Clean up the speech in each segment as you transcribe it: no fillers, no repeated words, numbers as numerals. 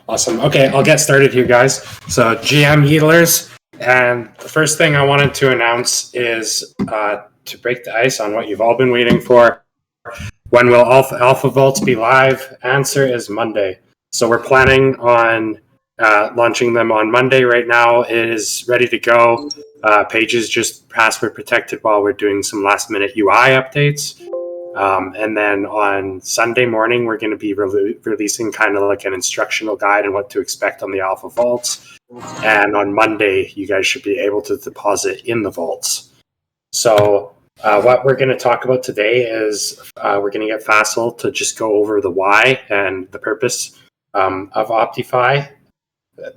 Awesome. Okay, I'll get started here, guys. So, GM YIEDLers, and the first thing I wanted to announce is to break the ice on what you've all been waiting for. When will Alpha Vaults be live? Answer is Monday. So we're planning on launching them on Monday. Right now, it is ready to go. Pages just password protected while we're doing some last minute UI updates. And then on Sunday morning, we're going to be releasing kind of like an instructional guide on what to expect on the Alpha Vaults. And on Monday, you guys should be able to deposit in the vaults. So what we're going to talk about today is we're going to get Faisal to just go over the why and the purpose of OptyFi.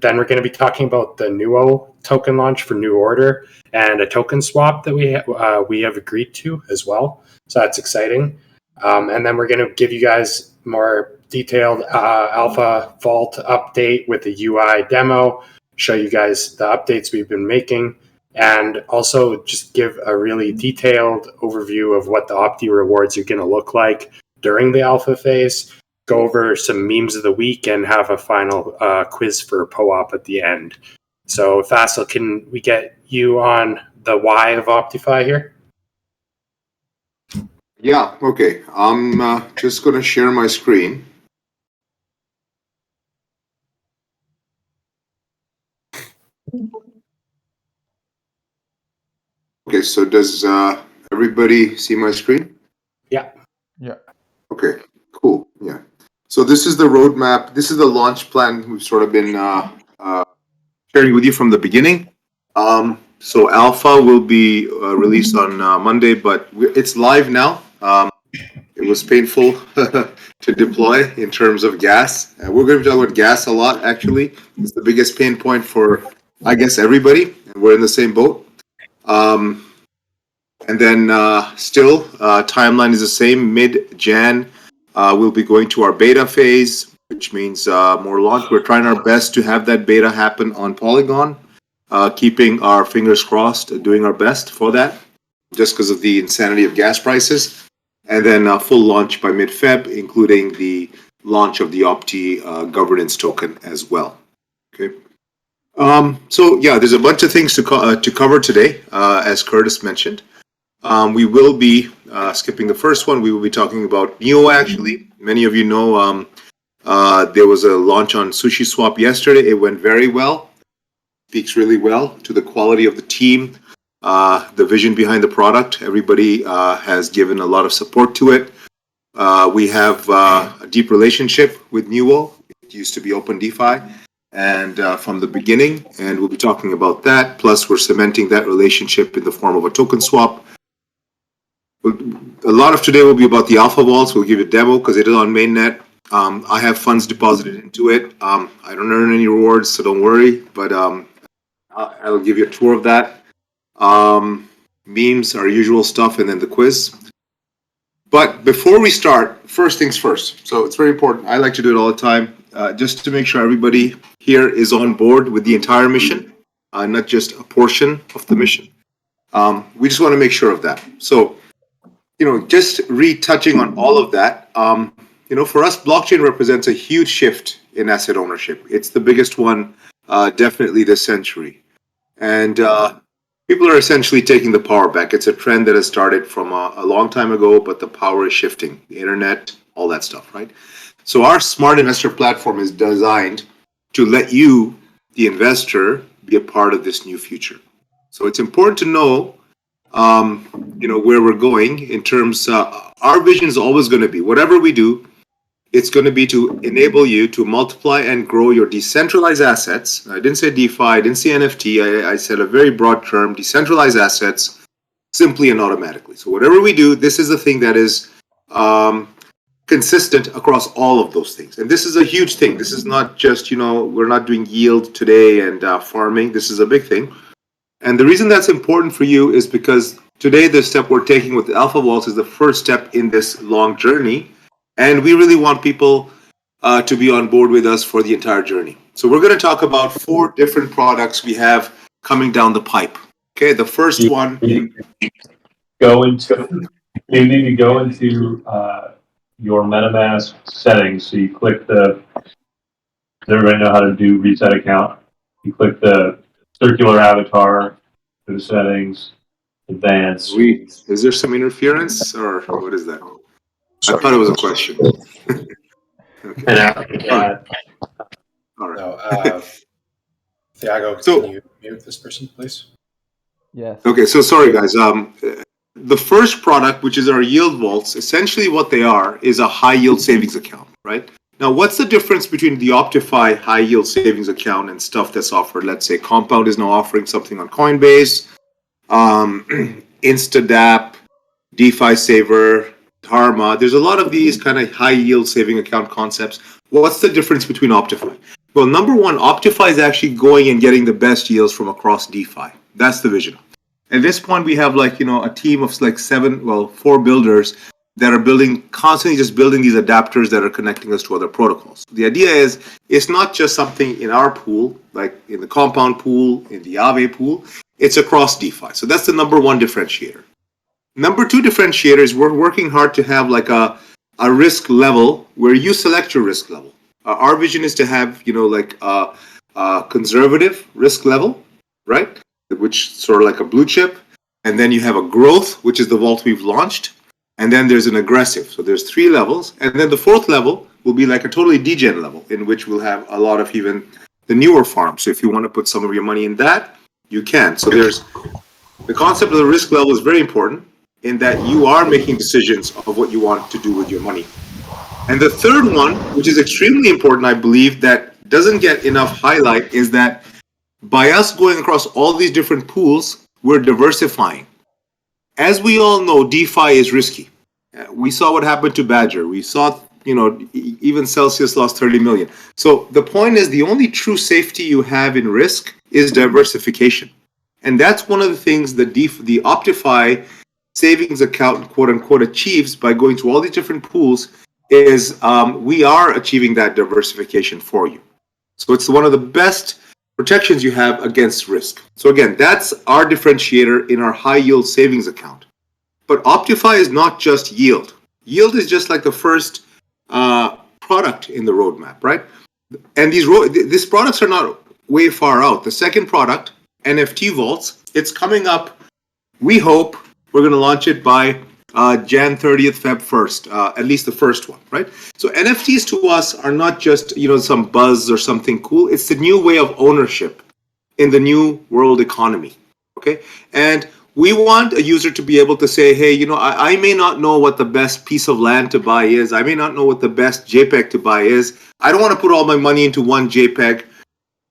Then we're going to be talking about the NewO token launch for NewOrder and a token swap that we have agreed to as well. So that's exciting. And then we're going to give you guys more detailed Alpha Vault update with the UI demo, show you guys the updates we've been making, and also just give a really detailed overview of what the Opty rewards are going to look like during the alpha phase, go over some memes of the week, and have a final quiz for POAP at the end. So, Faisal, can we get you on the why of OptyFi here? Yeah, okay. I'm just going to share my screen. Okay, so does everybody see my screen? Yeah. Yeah. Okay, cool. Yeah. So this is the roadmap. This is the launch plan we've sort of been sharing with you from the beginning. So Alpha will be released on Monday, but it's live now. It was painful to deploy in terms of gas. We're going to be talking about gas a lot, actually. It's the biggest pain point for, I guess, everybody. And we're in the same boat. And then still, timeline is the same. Mid-Jan, we'll be going to our beta phase, which means more launch. We're trying our best to have that beta happen on Polygon, keeping our fingers crossed, doing our best for that, just because of the insanity of gas prices. And then full launch by mid-Feb, including the launch of the OPTY governance token as well. Okay. So yeah, there's a bunch of things to cover today, as Curtis mentioned. We will be skipping the first one. We will be talking about NEO, actually. Many of you know there was a launch on SushiSwap yesterday. It went very well. Speaks really well to the quality of the team, the vision behind the product. Everybody has given a lot of support to it. We have a deep relationship with NewO. It used to be OpenDefi, and from the beginning, and we'll be talking about that. Plus, we're cementing that relationship in the form of a token swap. A lot of today will be about the Alpha Vaults. We'll give you a demo because it is on mainnet. I have funds deposited into it. I don't earn any rewards, so don't worry. But I'll give you a tour of that. Memes, our usual stuff, and then the quiz. But before we start, first things first. So it's very important. I like to do it all the time, just to make sure everybody here is on board with the entire mission, not just a portion of the mission. We just want to make sure of that. So, just retouching on all of that, for us, blockchain represents a huge shift in asset ownership. It's the biggest one, definitely this century. And people are essentially taking the power back. It's a trend that has started from a long time ago, but the power is shifting. The internet, all that stuff, right? So our Smart Investor platform is designed to let you, the investor, be a part of this new future. So it's important to know, where we're going in terms. Our vision is always going to be, whatever we do, it's going to be to enable you to multiply and grow your decentralized assets. I didn't say DeFi, I didn't say NFT. I said a very broad term, decentralized assets, simply and automatically. So whatever we do, this is the thing that is consistent across all of those things. And this is a huge thing. This is not just, we're not doing yield today and farming. This is a big thing. And the reason that's important for you is because today the step we're taking with Alpha Vaults is the first step in this long journey. And we really want people to be on board with us for the entire journey. So we're going to talk about 4 different products we have coming down the pipe. Okay, the first one. You need to go into your MetaMask settings. So you click the Does everybody know how to do reset account? You click the circular avatar, go to settings, advanced. Sweet. Is there some interference or what is that? I thought it was a question. Okay. And after that, All right. No, Thiago, So- can you mute this person, please? Yes. Okay, so sorry guys. The first product, which is our yield vaults, essentially what they are is a high yield savings account, right? Now, what's the difference between the OptyFi high yield savings account and stuff that's offered? Let's say Compound is now offering something on Coinbase, InstaDApp, DeFi Saver, Dharma. There's a lot of these kind of high yield saving account concepts. What's the difference between OptyFi? Well, number one, OptyFi is actually going and getting the best yields from across DeFi. That's the vision. At this point, we have a team of 4 builders that are constantly just building these adapters that are connecting us to other protocols. The idea is it's not just something in our pool, like in the Compound pool, in the Aave pool, it's across DeFi. So that's the number one differentiator. Number two differentiator is we're working hard to have a risk level where you select your risk level. Our vision is to have, a conservative risk level, right? Which sort of like a blue chip. And then you have a growth, which is the vault we've launched. And then there's an aggressive. So there's 3 levels. And then the 4th level will be like a totally degen level in which we'll have a lot of even the newer farms. So if you want to put some of your money in that, you can. So there's the concept of the risk level is very important in that you are making decisions of what you want to do with your money. And the third one, which is extremely important, I believe, that doesn't get enough highlight, is that by us going across all these different pools, we're diversifying. As we all know, DeFi is risky. We saw what happened to Badger. We saw, even Celsius lost 30 million. So the point is, the only true safety you have in risk is diversification. And that's one of the things that the OptyFi savings account, quote unquote, achieves by going to all these different pools is we are achieving that diversification for you. So it's one of the best protections you have against risk. So again, that's our differentiator in our high yield savings account. But OptyFi is not just yield. Yield is just like the first product in the roadmap, right? And these products are not way far out. The second product, NFT Vaults, it's coming up. We hope we're going to launch it by Jan 30th, Feb 1st, at least the first one, right? So NFTs to us are not just, some buzz or something cool. It's the new way of ownership in the new world economy, okay? And we want a user to be able to say, hey, I may not know what the best piece of land to buy is. I may not know what the best JPEG to buy is. I don't want to put all my money into one JPEG.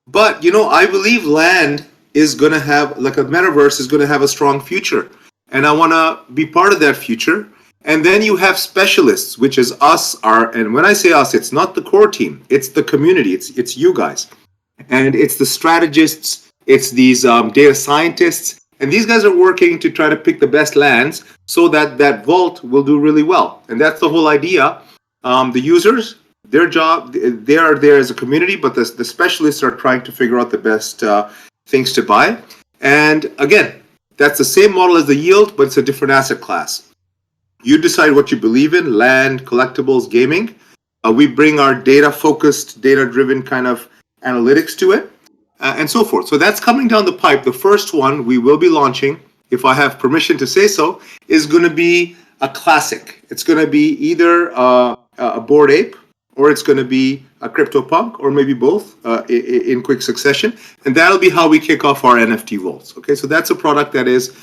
But, I believe land is going to have, like a metaverse is going to have a strong future. And I want to be part of that future. And then you have specialists, which is us, and when I say us, it's not the core team. It's the community. It's you guys. And it's the strategists. It's these data scientists. And these guys are working to try to pick the best lands so that that vault will do really well. And that's the whole idea. The users, their job, they are there as a community, but the specialists are trying to figure out the best things to buy. And again, that's the same model as the yield, but it's a different asset class. You decide what you believe in, land, collectibles, gaming. We bring our data-focused, data-driven kind of analytics to it, and so forth. So that's coming down the pipe. The first one we will be launching, if I have permission to say so, is going to be a classic. It's going to be either a Bored Ape, or it's going to be a CryptoPunk, or maybe both in quick succession. And that'll be how we kick off our NFT vaults. Okay, so that's a product that is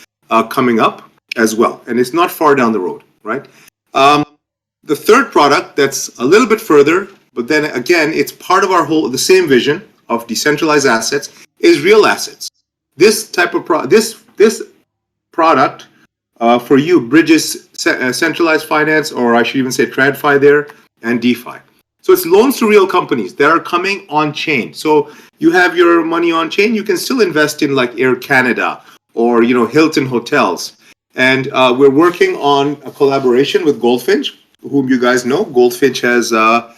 coming up as well. And it's not far down the road, right? The third product that's a little bit further, but then again, it's part of the same vision of decentralized assets, is real assets. This type of this product for you bridges centralized finance, or I should even say TradFi there, and DeFi. So it's loans to real companies that are coming on chain. So you have your money on chain, you can still invest in like Air Canada or Hilton Hotels. And we're working on a collaboration with GoldFinch, whom you guys know. GoldFinch has a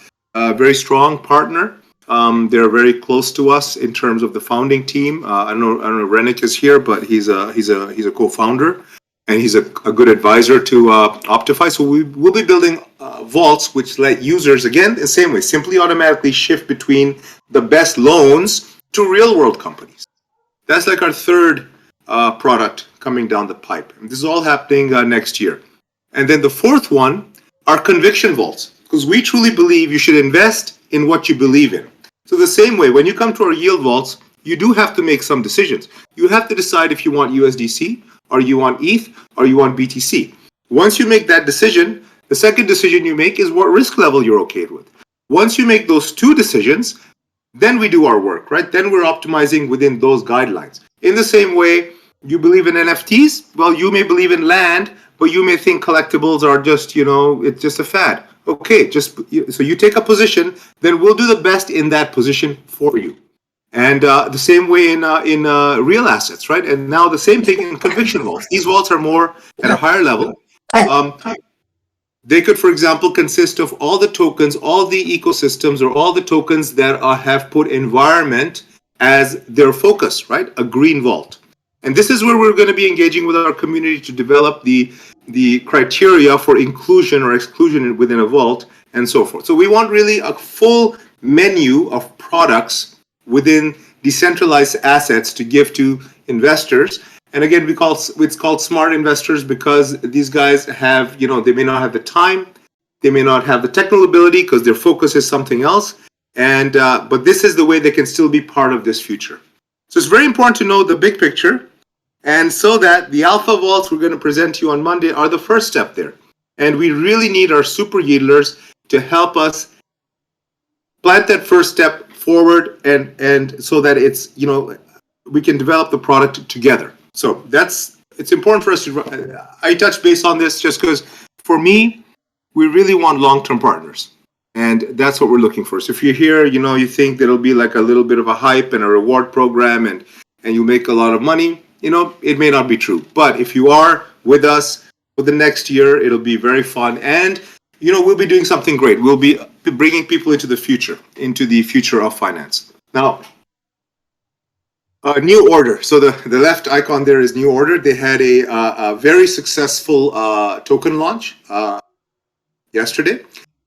very strong partner. They're very close to us in terms of the founding team. I don't know Rennick is here, but he's a co-founder. and he's a good advisor to OptyFi. So we will be building vaults which let users, again, the same way, simply automatically shift between the best loans to real world companies. That's like our third product coming down the pipe. And this is all happening next year. And then the fourth one are conviction vaults, because we truly believe you should invest in what you believe in. So the same way, when you come to our yield vaults, you do have to make some decisions. You have to decide if you want USDC, or you want ETH, or you want BTC. Once you make that decision, the second decision you make is what risk level you're okay with. Once you make those two decisions, then we do our work, right? Then we're optimizing within those guidelines. In the same way, you believe in NFTs, well, you may believe in land, but you may think collectibles are just, it's just a fad. Okay, so you take a position, then we'll do the best in that position for you. And the same way in real assets, right? And now the same thing in conviction vaults. These vaults are more at a higher level. They could, for example, consist of all the tokens, all the ecosystems, or all the tokens that have put environment as their focus, right? A green vault. And this is where we're going to be engaging with our community to develop the criteria for inclusion or exclusion within a vault and so forth. So we want really a full menu of products within decentralized assets to give to investors. And again, it's called smart investors because these guys have, they may not have the time, they may not have the technical ability because their focus is something else. And but this is the way they can still be part of this future. So it's very important to know the big picture. And so that the alpha vaults we're going to present to you on Monday are the first step there. And we really need our super YIEDLers to help us plant that first step forward and so that it's, we can develop the product together. So it's important for us to, I touch base on this just because for me, we really want long-term partners. And that's what we're looking for. So if you're here, you think that it'll be like a little bit of a hype and a reward program and you make a lot of money, it may not be true. But if you are with us for the next year, it'll be very fun. And, we'll be doing something great. We'll be bringing people into the future of finance. Now, NewOrder. So the left icon there is NewOrder. They had a very successful token launch yesterday.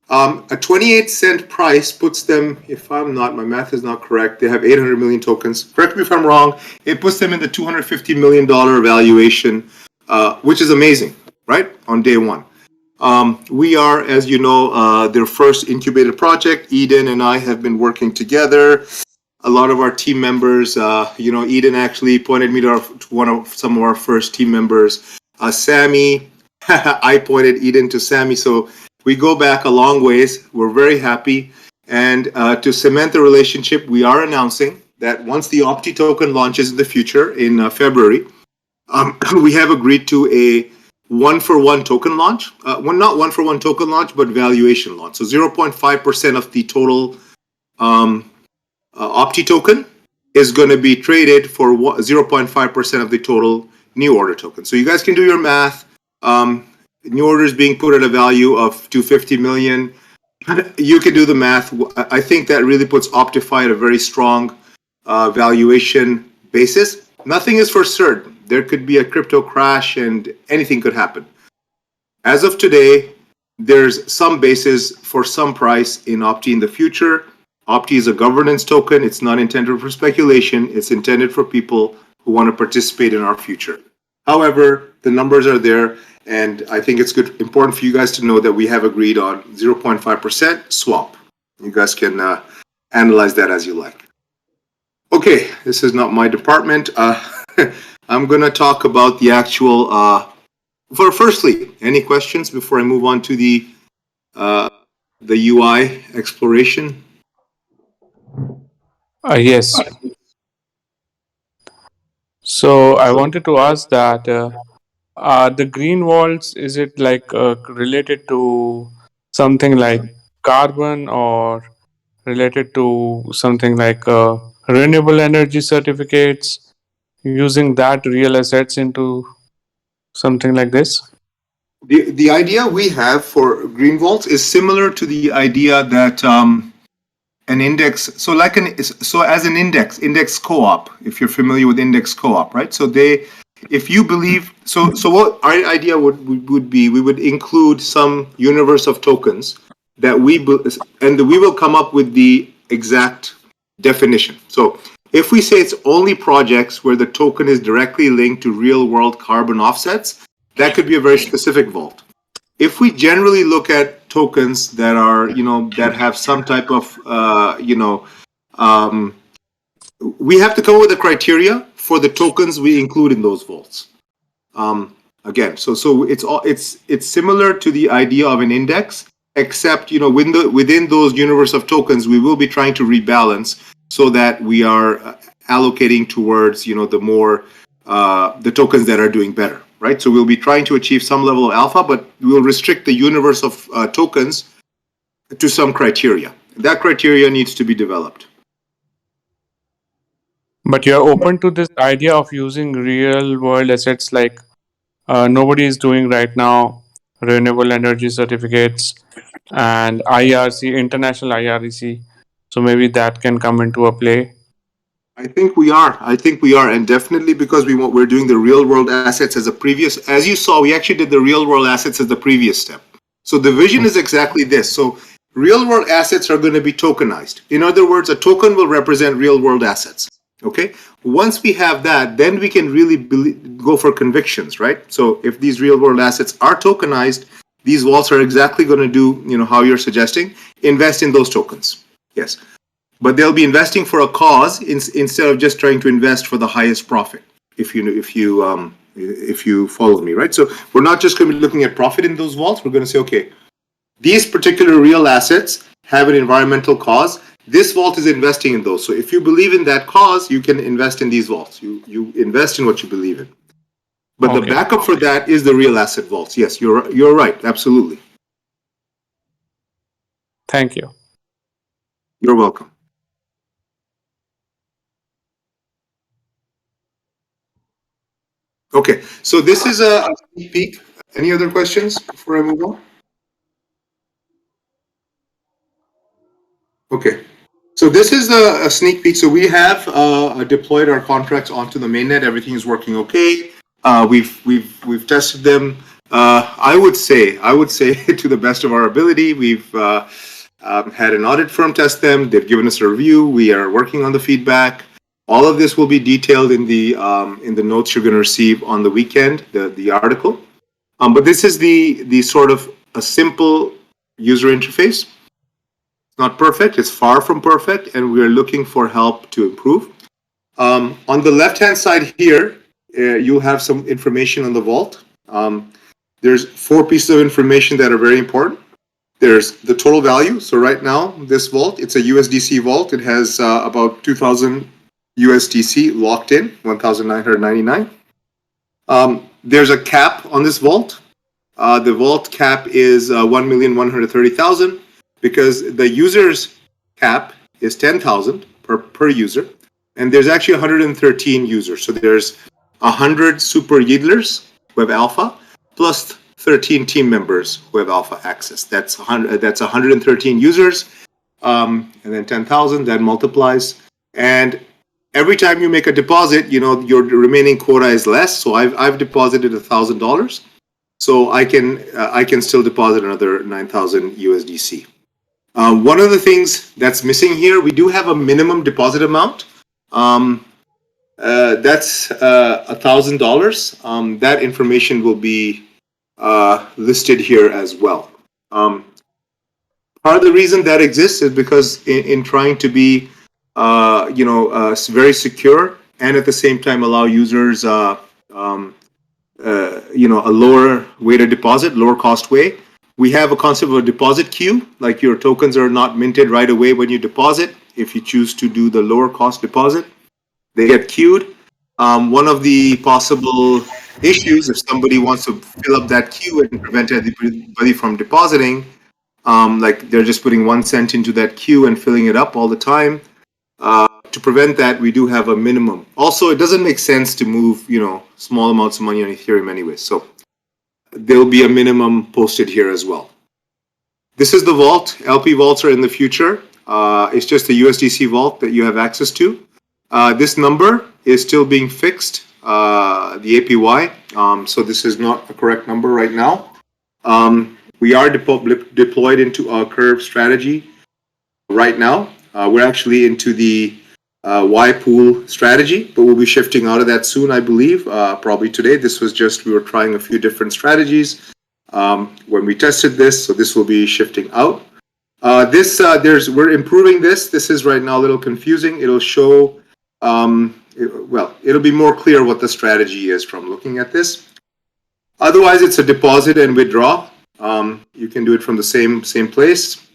A 28-cent price puts them, my math is not correct, they have 800 million tokens. Correct me if I'm wrong. It puts them in the $250 million valuation, which is amazing, right? On day one. We are, as you know, their first incubated project. Eden and I have been working together. A lot of our team members, Eden actually pointed me to some of our first team members. Sammy, I pointed Eden to Sammy. So we go back a long ways. We're very happy. And to cement the relationship, we are announcing that once the OPTY token launches in the future in February, we have agreed to a one-for-one token launch. Not one-for-one token launch, but valuation launch. So 0.5% of the total OPTY token is going to be traded for 0.5% of the total NewOrder token. So you guys can do your math. NewOrder is being put at a value of $250 million. You can do the math. I think that really puts OptyFi at a very strong valuation basis. Nothing is for certain. There could be a crypto crash and anything could happen. As of today, there's some basis for some price in OPTY in the future. OPTY is a governance token. It's not intended for speculation. It's intended for people who want to participate in our future. However, the numbers are there, and I think it's important for you guys to know that we have agreed on 0.5% swap. You guys can analyze that as you like. Okay, this is not my department. I'm going to talk about the actual. Firstly, any questions before I move on to the UI exploration? Yes. So I wanted to ask that the green vaults, is it like related to something like carbon or related to something like renewable energy certificates, using that real assets into something like this? The idea we have for green vaults is similar to the idea that an index, as an index co-op, if you're familiar with index co-op, right? So they if you believe, so what our idea would be, we would include some universe of tokens that we will come up with the exact definition. So if we say it's only projects where the token is directly linked to real world carbon offsets, that could be a very specific vault. If we generally look at tokens that are, that have some type of, we have to come up with a criteria for the tokens we include in those vaults. Again, so it's similar to the idea of an index, except within those universe of tokens, we will be trying to rebalance so that we are allocating towards the more the tokens that are doing better, right? So we'll be trying to achieve some level of alpha, but we'll restrict the universe of tokens to some criteria. That criteria needs to be developed. But you're open to this idea of using real world assets like nobody is doing right now, renewable energy certificates and IRC, international IRC. So maybe that can come into a play. I think we are, and definitely because we're doing the real world assets as a previous. As you saw, we actually did the real world assets as the previous step. So the vision is exactly this. So real world assets are going to be tokenized. In other words, a token will represent real world assets. Okay. Once we have that, then we can really go for convictions, right? So if these real world assets are tokenized, these vaults are exactly going to do, how you're suggesting, invest in those tokens. Yes. But they'll be investing for a cause instead of just trying to invest for the highest profit. If you follow me, right? So we're not just going to be looking at profit in those vaults. We're going to say, okay, these particular real assets have an environmental cause. This vault is investing in those. So if you believe in that cause, you can invest in these vaults. You invest in what you believe in. But the backup for that is the real asset vaults. Yes, you're right. Absolutely. Thank you. You're welcome. Okay, so this is a sneak peek. Any other questions before I move on? Okay, so this is a sneak peek. So we have deployed our contracts onto the mainnet. Everything is working okay. We've tested them. I would say to the best of our ability. We've had an audit firm test them. They've given us a review. We are working on the feedback. All of this will be detailed in the notes you're going to receive on the weekend, the article. But this is the sort of a simple user interface. It's not perfect. It's far from perfect, and we are looking for help to improve. On the left-hand side here, you'll have some information on the vault. There's 4 pieces of information that are very important. There's the total value. So right now, this vault, it's a USDC vault. It has about 2,000 USDC locked in, 1,999. There's a cap on this vault. The vault cap is 1,130,000 because the user's cap is 10,000 per user, and there's actually 113 users. So there's 100 super YIEDLers who have alpha plus 13 team members who have alpha access. That's 113 users, and then 10,000 that multiplies. And every time you make a deposit, your remaining quota is less. So I've deposited $1,000, so I can still deposit another 9,000 USDC. One of the things that's missing here, we do have a minimum deposit amount. That's $1,000. That information will be listed here as well. Part of the reason that exists is because in trying to be very secure and at the same time allow users a lower way to deposit, lower cost way. We have a concept of a deposit queue, like your tokens are not minted right away when you deposit. If you choose to do the lower cost deposit, they get queued. One of the possible issues, if somebody wants to fill up that queue and prevent anybody from depositing, like they're just putting 1 cent into that queue and filling it up all the time. To prevent that, we do have a minimum. Also, it doesn't make sense to move, small amounts of money on Ethereum anyway. So there'll be a minimum posted here as well. This is the vault. LP vaults are in the future. It's just a USDC vault that you have access to. This number is still being fixed. the APY. So this is not a correct number right now. We are deployed into our Curve strategy right now. We're actually into the Y pool strategy, but we'll be shifting out of that soon, I believe, probably today. This was just, we were trying a few different strategies when we tested this, so this will be shifting out. We're improving this. This is right now a little confusing. It'll show, it'll be more clear what the strategy is from looking at this. Otherwise, it's a deposit and withdraw. You can do it from the same place.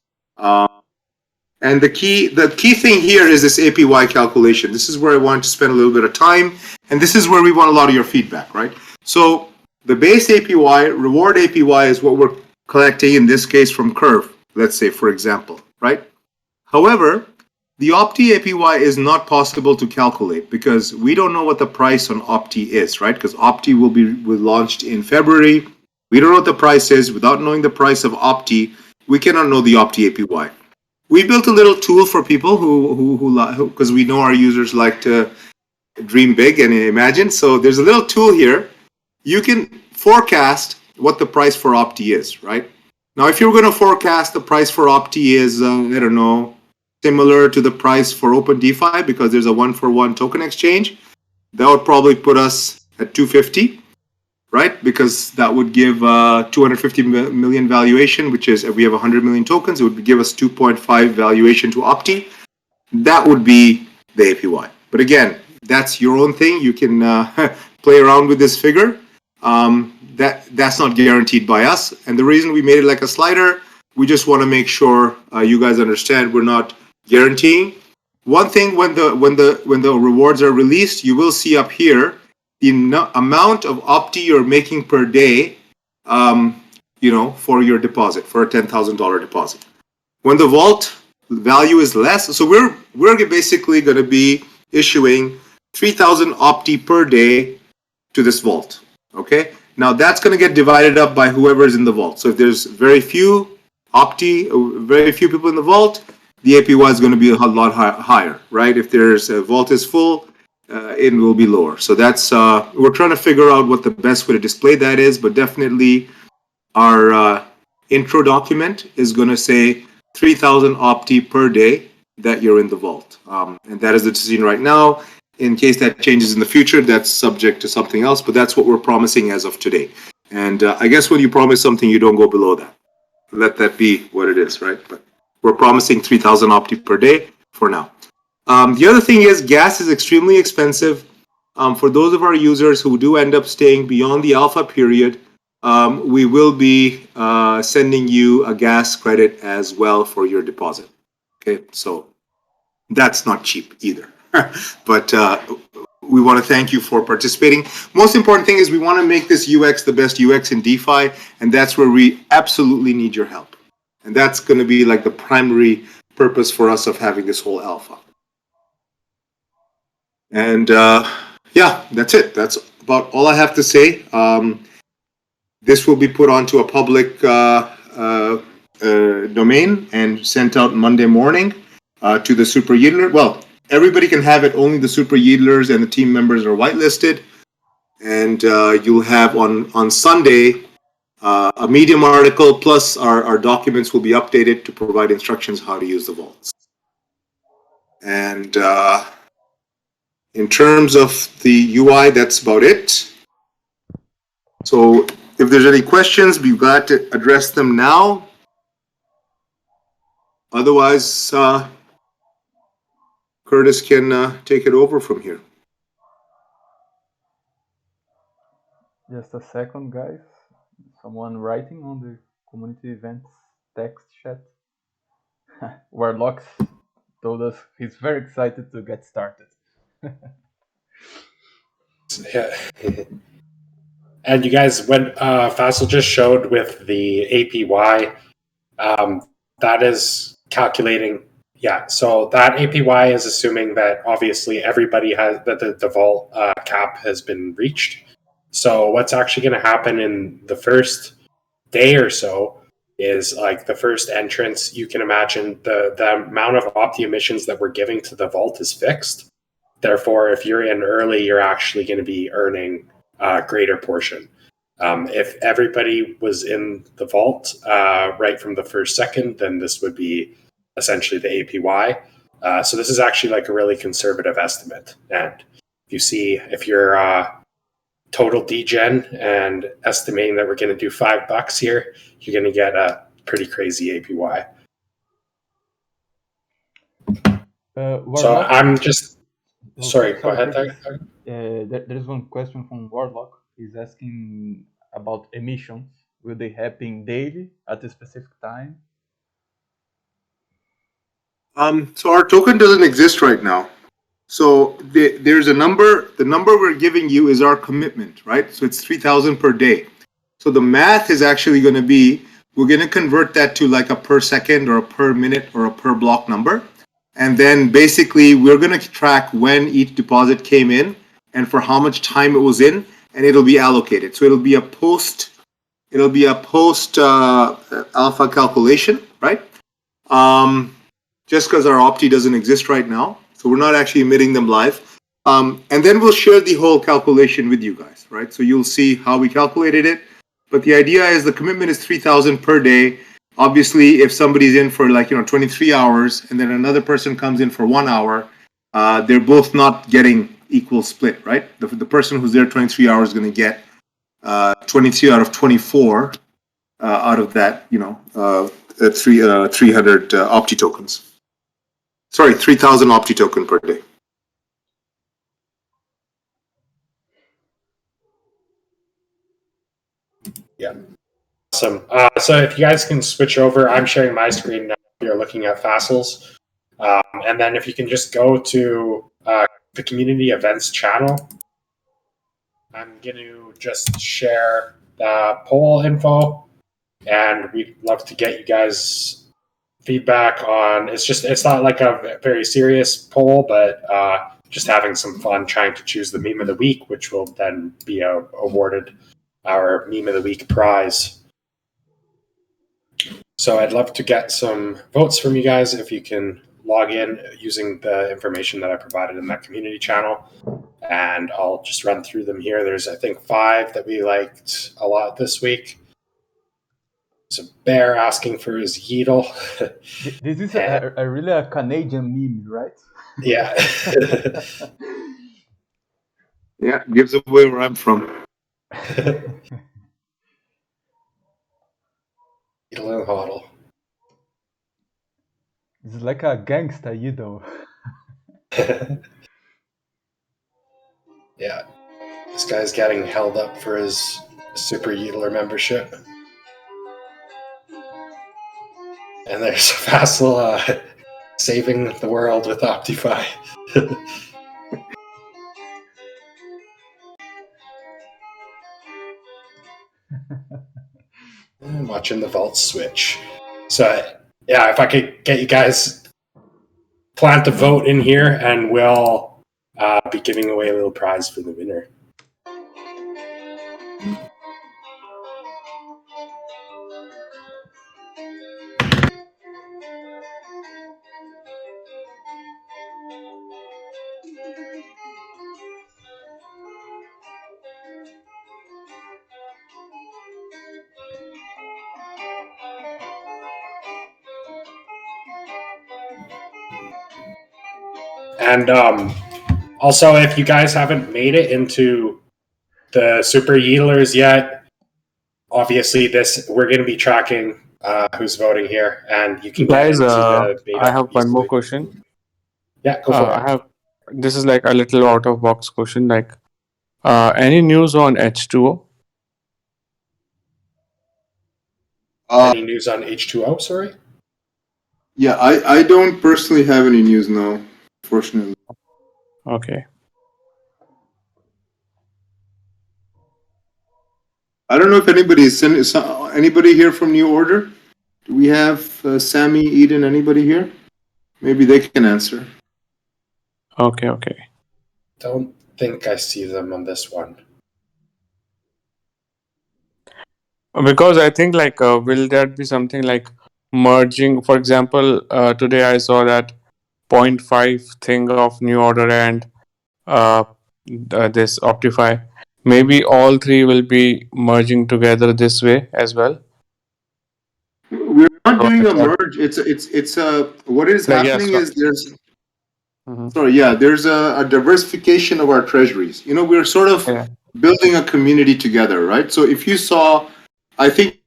And the key thing here is this APY calculation. This is where I want to spend a little bit of time, and this is where we want a lot of your feedback, right? So the base APY, reward APY is what we're collecting in this case from Curve, let's say, for example, right? However, the OPTY APY is not possible to calculate because we don't know what the price on OPTY is, right? Because OPTY will be launched in February. We don't know what the price is. Without knowing the price of OPTY, we cannot know the OPTY APY. We built a little tool for people who because we know our users like to dream big and imagine. So there's a little tool here. You can forecast what the price for OPTY is, right? Now, if you're going to forecast the price for OPTY is, I don't know, similar to the price for OpenDeFi because there's a 1-for-1 token exchange, that would probably put us at 250. Right? Because that would give 250 million valuation, which is if we have 100 million tokens, it would give us 2.5 valuation to OPTY. That would be the APY. But again, that's your own thing. You can play around with this figure. That's not guaranteed by us. And the reason we made it like a slider, we just want to make sure you guys understand we're not guaranteeing. One thing, when the rewards are released, you will see up here the amount of OPTY you're making per day, for your deposit, for a $10,000 deposit. When the vault value is less, so we're basically going to be issuing 3,000 OPTY per day to this vault. Okay. Now that's going to get divided up by whoever is in the vault. So if there's very few OPTY, very few people in the vault, the APY is going to be a lot higher, right? If there's a vault is full, it will be lower. So that's we're trying to figure out what the best way to display that is, but definitely our intro document is going to say 3,000 OPTY per day that you're in the vault, and that is the decision right now. In case that changes in the future, that's subject to something else, but that's what we're promising as of today. And I guess when you promise something, you don't go below that. Let that be what it is, right? But we're promising 3,000 OPTY per day for now. The other thing is gas is extremely expensive. For those of our users who do end up staying beyond the alpha period, we will be sending you a gas credit as well for your deposit. Okay, so that's not cheap either. But we want to thank you for participating. Most important thing is we want to make this UX the best UX in DeFi, and that's where we absolutely need your help. And that's going to be like the primary purpose for us of having this whole alpha. And yeah, that's it. That's about all I have to say. This will be put onto a public domain and sent out Monday morning to the super YIEDLer. Well, everybody can have it. Only the super YIEDLers and the team members are whitelisted. And you'll have on Sunday a Medium article, plus our documents will be updated to provide instructions how to use the vaults. And in terms of the UI, that's about it. So if there's any questions, be glad to address them now. Otherwise, Curtis can take it over from here. Just a second, guys. Someone writing on the community events text chat. Warlocks told us he's very excited to get started. Yeah. And you guys, when Faisal just showed with the APY, that is calculating. Yeah, so that APY is assuming that obviously everybody has that the vault cap has been reached. So what's actually going to happen in the first day or so is like the first entrance. You can imagine the amount of OPTY emissions that we're giving to the vault is fixed. therefore, if you're in early, you're actually going to be earning a greater portion. If everybody was in the vault right from the first second, then this would be essentially the APY. So this is actually like a really conservative estimate. And you see, if you're total degen and estimating that we're going to do $5 here, you're going to get a pretty crazy APY. So I'm just sorry. Go ahead. There is one question from Warlock. He's asking about emissions. Will they happen daily at a specific time? So our token doesn't exist right now. So there's a number. The number we're giving you is our commitment, right? So it's 3,000 per day. So the math is actually going to be, we're going to convert that to like a per second or a per minute or a per block number. And then basically we're going to track when each deposit came in and for how much time it was in, and it'll be allocated. So it'll be a post alpha calculation, right? Just because our OPTY doesn't exist right now. So we're not actually emitting them live. And then we'll share the whole calculation with you guys, right? So you'll see how we calculated it. But the idea is the commitment is 3,000 per day. Obviously, if somebody's in for 23 hours and then another person comes in for 1 hour, they're both not getting equal split, right? The person who's there 23 hours is going to get 23 out of 24 out of that, 300 OPTY tokens. Sorry, 3,000 OPTY token per day. Yeah. Awesome. So if you guys can switch over, I'm sharing my screen now. You're looking at Fassels. And then if you can just go to the community events channel, I'm going to just share the poll info. And we'd love to get you guys feedback on, it's not like a very serious poll, but just having some fun trying to choose the meme of the week, which will then be awarded our meme of the week prize. So I'd love to get some votes from you guys if you can log in using the information that I provided in that community channel. And I'll just run through them here. There's, I think, 5 that we liked a lot this week. There's a bear asking for his YIEDL. This is a really a Canadian meme, right? Yeah. Yeah, gives away where I'm from. YIEDL and HODL. It's like a gangster YIEDL. Yeah. This guy's getting held up for his Super YIEDLer membership. And there's Fassel saving the world with OptyFi. I'm watching the vault switch. So, yeah, if I could get you guys plant a vote in here, and we'll be giving away a little prize for the winner. And also, if you guys haven't made it into the Super YIEDLers yet, obviously we're going to be tracking who's voting here, and you can Guys, get into the beta I have one easily. more question. Yeah, go for it. This is like a little out of box question. Like, any news on H2O? Any news on H2O? Sorry. Yeah, I don't personally have any news now, fortunately. Okay. I don't know if anybody is anybody here from New Order? Do we have Sammy, Eden, anybody here? Maybe they can answer. Okay. Don't think I see them on this one. Because I think will there be something like merging? For example, today I saw that 0.5 thing of New Order and this OptyFi. Maybe all three will be merging together this way as well. We're not So doing it's a like, merge. It's a what is like yeah, happening is there's Mhm. sorry, yeah, there's a diversification of our treasuries. We're sort of Yeah. building a community together, right? So if you saw, I think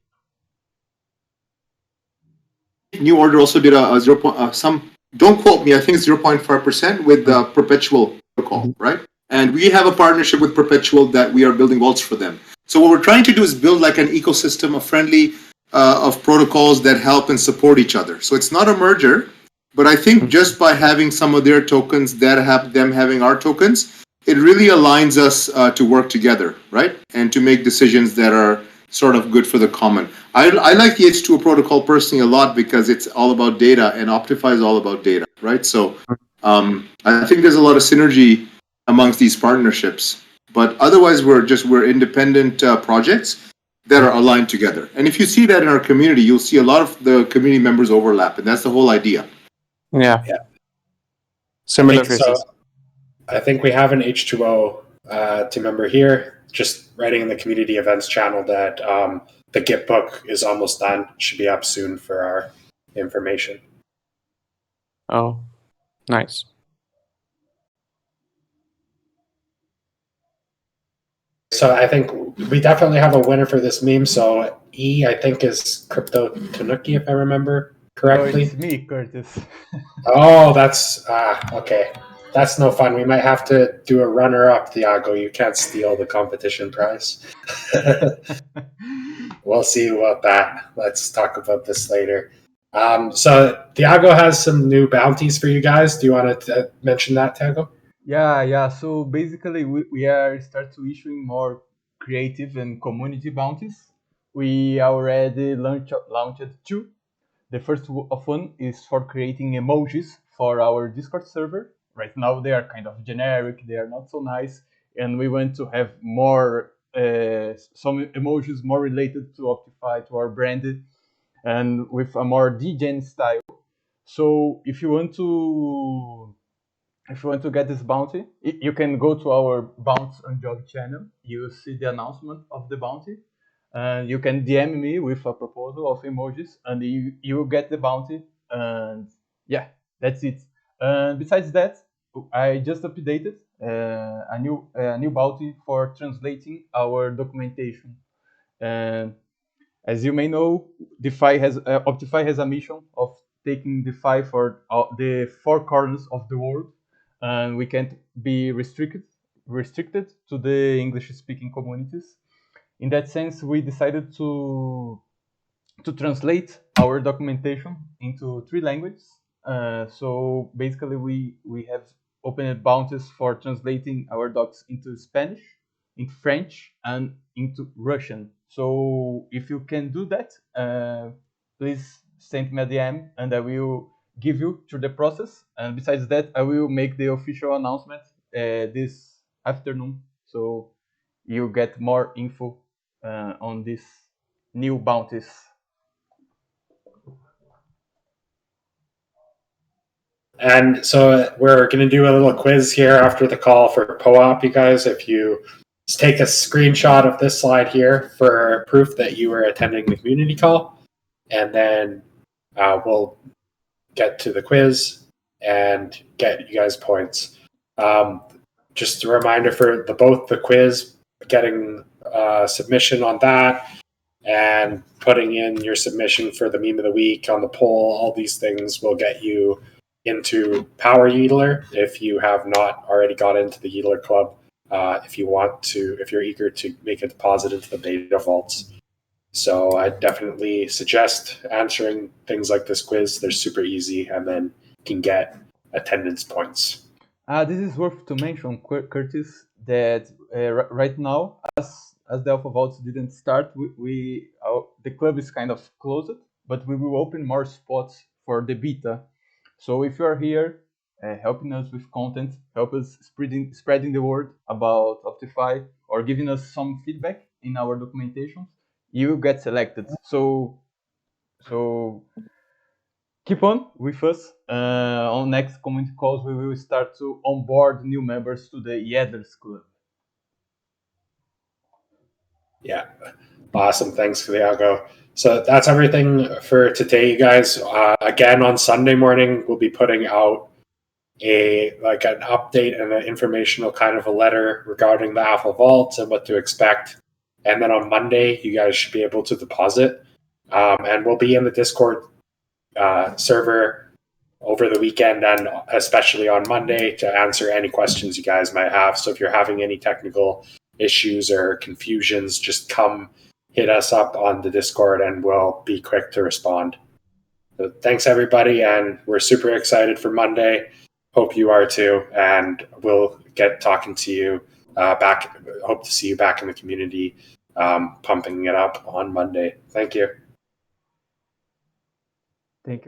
New Order also did a 0. Some don't quote me. I think it's 0.5% with the Perpetual protocol, right? And we have a partnership with Perpetual that we are building vaults for them. So what we're trying to do is build like an ecosystem of friendly of protocols that help and support each other. So it's not a merger, but I think just by having some of their tokens that have them having our tokens, it really aligns us to work together, right? And to make decisions that are sort of good for the common. I like the H2O protocol personally a lot because it's all about data, and OptyFi is all about data, right? So I think there's a lot of synergy amongst these partnerships. But otherwise, we're independent projects that are aligned together. And if you see that in our community, you'll see a lot of the community members overlap, and that's the whole idea. Yeah. Yeah. Similar So faces. I think we have an H2O team member here, just writing in the community events channel that the Git book is almost done. Should be up soon for our information. Oh, nice. So I think we definitely have a winner for this meme. So E, I think, is Crypto Tanuki, if I remember No, correctly. it's me, Curtis. Oh, that's okay. That's no fun. We might have to do a runner-up, Thiago. You can't steal the competition prize. We'll see about that. Let's talk about this later. So Thiago has some new bounties for you guys. Do you want to mention that, Thiago? Yeah. So basically, we are start to issuing more creative and community bounties. We already launched two. The first of one is for creating emojis for our Discord server. Right now, they are kind of generic. They are not so nice, and we want to have more some emojis more related to OptyFi, to our brand, and with a more degen style. So if you want to get this bounty, you can go to our Bounce on Job channel. You see the announcement of the bounty. And you can DM me with a proposal of emojis, and you will get the bounty. And yeah, that's it. And besides that, I just updated a new bounty for translating our documentation. And as you may know, OptyFi has a mission of taking DeFi for the four corners of the world, and we can't be restricted to the English-speaking communities. In that sense, we decided to translate our documentation into three languages. So basically, we have opened bounties for translating our docs into Spanish, in French, and into Russian. So if you can do that, please send me a DM, and I will give you through the process. And besides that, I will make the official announcement this afternoon, so you get more info on these new bounties. And so we're going to do a little quiz here after the call for POAP, you guys. If you just take a screenshot of this slide here for proof that you were attending the community call, and then we'll get to the quiz and get you guys points. Just a reminder for both the quiz, getting submission on that, and putting in your submission for the meme of the week on the poll. All these things will get you into Power YIEDLer if you have not already got into the YIEDLer Club. If you're eager to make a deposit into the beta vaults. So I definitely suggest answering things like this quiz. They're super easy, and then you can get attendance points. This is worth to mention, Curtis, that right now, as the Alpha Vaults didn't start, the club is kind of closed, but we will open more spots for the beta. So if you are here helping us with content, help us spreading the word about OptyFi, or giving us some feedback in our documentation, you get selected. So keep on with us. On next community calls, we will start to onboard new members to the YIEDL Club. Yeah. Awesome. Thanks, Thiago. So that's everything for today, you guys. Again, on Sunday morning, we'll be putting out an update and an informational kind of a letter regarding the Apple Vaults and what to expect. And then on Monday, you guys should be able to deposit. And we'll be in the Discord server over the weekend and especially on Monday to answer any questions you guys might have. So if you're having any technical issues or confusions, just come hit us up on the Discord and we'll be quick to respond. So thanks, everybody, and we're super excited for Monday. Hope you are too, and we'll get talking to you back. Hope to see you back in the community, pumping it up on Monday. Thank you. Thank you.